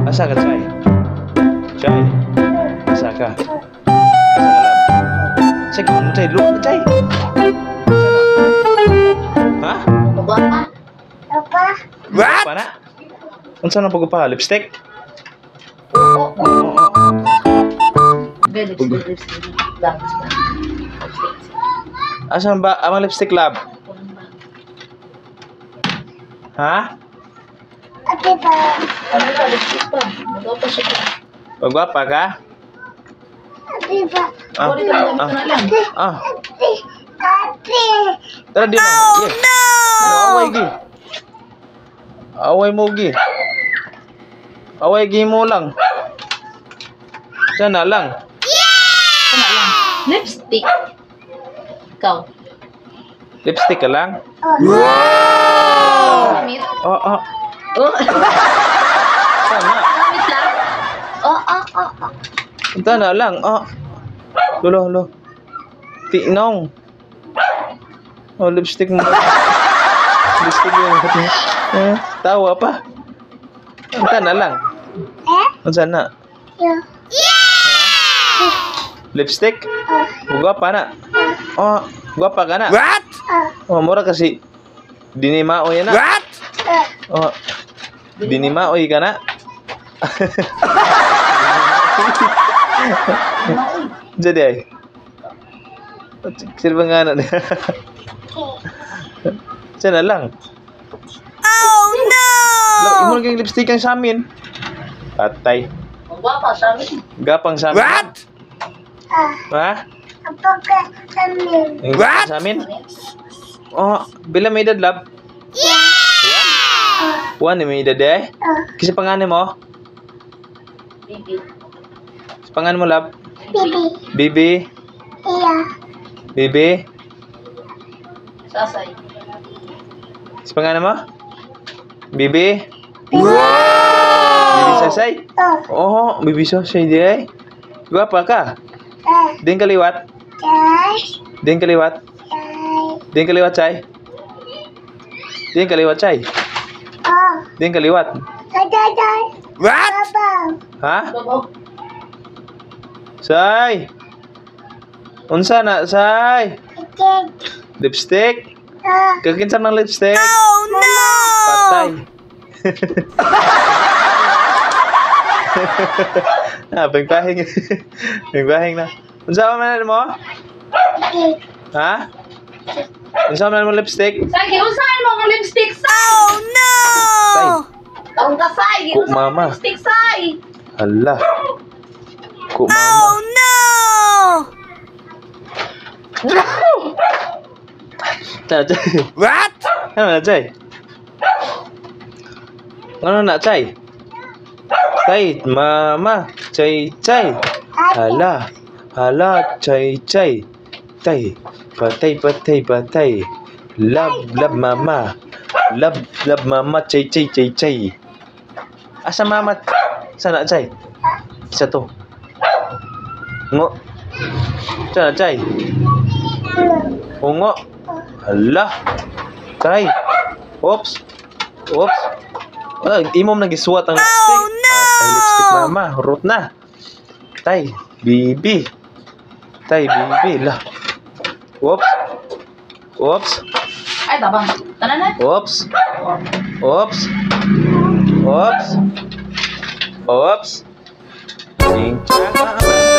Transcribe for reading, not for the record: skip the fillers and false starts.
Asa ka, Chay? Chay? Asa ka? Asa ka, lab? Chay, kung Chay, lupa ka, Chay. Ha? Pagwapa. What? Pa na? Unsa na pag-upa? Lipstick? Lipstick. Asan ba ang lipstick, lab? Ha? Lipstick pa. Magwapa siya pa. Pag-upa ka? Tara di mo. Oh no! Away gi. Away mo gi. Away gi mo lang. Sana lang. Sana lang. Lipstick. Ikaw. Lipstick ka lang? Gamit. Oh. Oh. Sana. Gamit lang. Oh. Sana lang. Oh. Lo. Tinong. Oh, lipstick mo. Lipstick mo. Tawa pa. Sana lang. Sana. Lipstick? Gwapa na. Oh, gwapa ka na. What? Oh, mura kasi dinimaoy na. What? Oh, dinimaoy ka na. Jadi ay. Silbang nga na. Sana lang. Oh no! Imo naging lipstick ang sa amin. Patay. Magwapa sa amin. Gapang sa amin. What? Ha? What? Sa amin? Oh, bila may edad, lab? One may edad eh? Kasi pangalan mo? Bibi. Sa pangalan mo, lab? Bibi. Bibi? Sasay. Sa pangalan mo? Bibi? Bibi Sasay? Oh, Bibi Sasay di eh? Gwapa ka? Din kaliwat? Din kaliwat? Din kaliwat, Chay? Din kaliwat, Chay? Din kaliwat? What? Ha? Babaw. Say! Unsa na, Say? Lipstick? Kakinsa ng lipstick? Oh no! Patay. Pagpahing. Pagpahing na. Unsa man mo? Ha? Unsa man mo lipstick? Say, giusahan mo ang lipstick, Say! Oh no! Say. Taong ka, Say! Ku Giusahan mama. ang lipstick, Say! Hala. Ku Oh mama. no! What? Ano na, Chay? Ano na, Chay? Chay, mama. Chay. Hala. Chay. Tay. Patay. Love, mama. Love, mama. Chay. Asa mama? Sana, Chay? Isa to. Ngo. Sana, Chay? Ungo. Hala. Chay. Oops. Imom nagisuwat ang lipstick. Oh no! Tay, lipstick mama. Hurot na. Tay, bibi. Lah. Oops. Ay, tabang. Tanan na. Oops. Cincang.